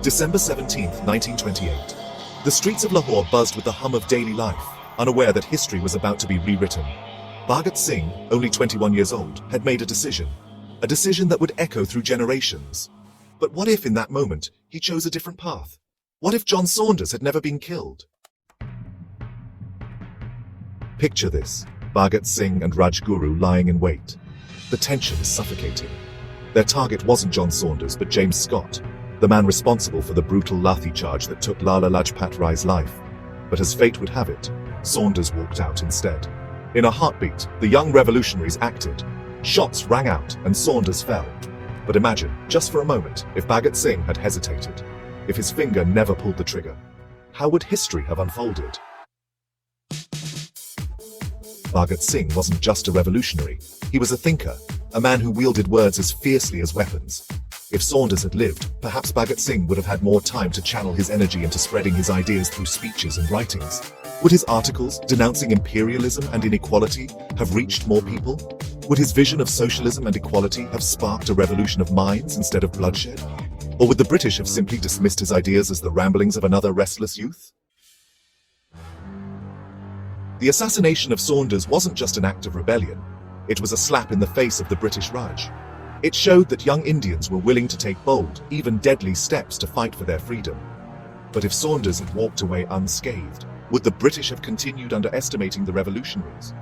December 17th, 1928. The streets of Lahore buzzed with the hum of daily life, unaware that history was about to be rewritten. Bhagat Singh, only 21 years old, had made a decision that would echo through generations. But what if in that moment he chose a different path? What if John Saunders had never been killed? Picture this: Bhagat Singh and Rajguru lying in wait. The tension is suffocating. Their target wasn't John Saunders but James Scott, the man responsible for the brutal lathi charge that took Lala Lajpat Rai's life. But as fate would have it, Saunders walked out instead. In a heartbeat, the young revolutionaries acted. Shots rang out and Saunders fell. But imagine, just for a moment, if Bhagat Singh had hesitated, if his finger never pulled the trigger. How would history have unfolded? Bhagat Singh wasn't just a revolutionary. He was a thinker, a man who wielded words as fiercely as weapons. If Saunders had lived, perhaps Bhagat Singh would have had more time to channel his energy into spreading his ideas through speeches and writings. Would his articles, denouncing imperialism and inequality, have reached more people? Would his vision of socialism and equality have sparked a revolution of minds instead of bloodshed? Or would the British have simply dismissed his ideas as the ramblings of another restless youth? The assassination of Saunders wasn't just an act of rebellion. It was a slap in the face of the British Raj. It showed that young Indians were willing to take bold, even deadly steps to fight for their freedom. But if Saunders had walked away unscathed, would the British have continued underestimating the revolutionaries?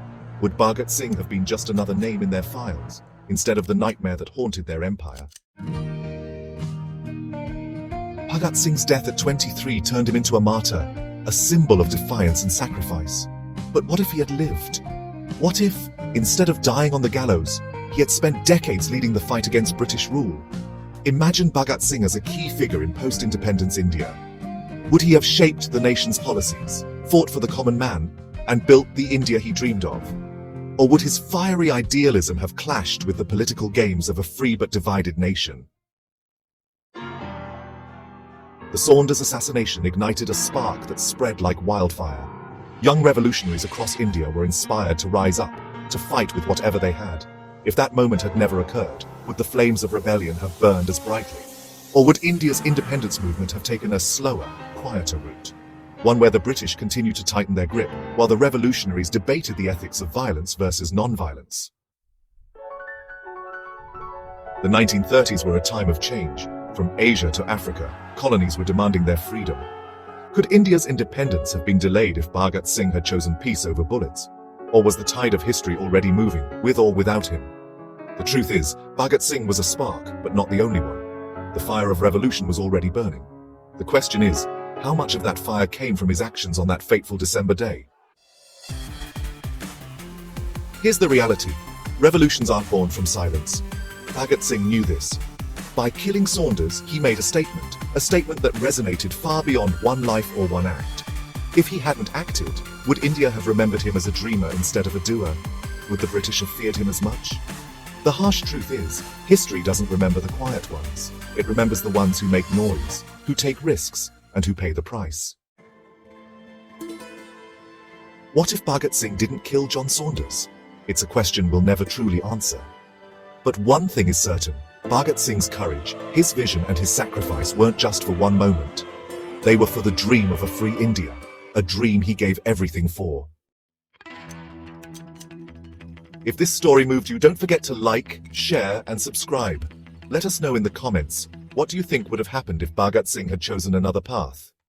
Would Bhagat Singh have been just another name in their files, instead of the nightmare that haunted their empire? Bhagat Singh's death at 23 turned him into a martyr, a symbol of defiance and sacrifice. But what if he had lived? What if, instead of dying on the gallows, he had spent decades leading the fight against British rule? Imagine Bhagat Singh as a key figure in post-independence India. Would he have shaped the nation's policies, fought for the common man, and built the India he dreamed of? Or would his fiery idealism have clashed with the political games of a free but divided nation? The Saunders assassination ignited a spark that spread like wildfire. Young revolutionaries across India were inspired to rise up, to fight with whatever they had. If that moment had never occurred, would the flames of rebellion have burned as brightly? Or would India's independence movement have taken a slower, quieter route? One where the British continued to tighten their grip, while the revolutionaries debated the ethics of violence versus non-violence. The 1930s were a time of change. From Asia to Africa, colonies were demanding their freedom. Could India's independence have been delayed if Bhagat Singh had chosen peace over bullets? Or was the tide of history already moving, with or without him? The truth is, Bhagat Singh was a spark, but not the only one. The fire of revolution was already burning. The question is, how much of that fire came from his actions on that fateful December day? Here's the reality. Revolutions aren't born from silence. Bhagat Singh knew this. By killing Saunders, he made a statement that resonated far beyond one life or one act. If he hadn't acted, would India have remembered him as a dreamer instead of a doer? Would the British have feared him as much? The harsh truth is, history doesn't remember the quiet ones. It remembers the ones who make noise, who take risks, and who pay the price. What if Bhagat Singh didn't kill John Saunders? It's a question we'll never truly answer. But one thing is certain. Bhagat Singh's courage, his vision and his sacrifice weren't just for one moment. They were for the dream of a free India, a dream he gave everything for. If this story moved you, don't forget to like, share and subscribe. Let us know in the comments, what do you think would have happened if Bhagat Singh had chosen another path?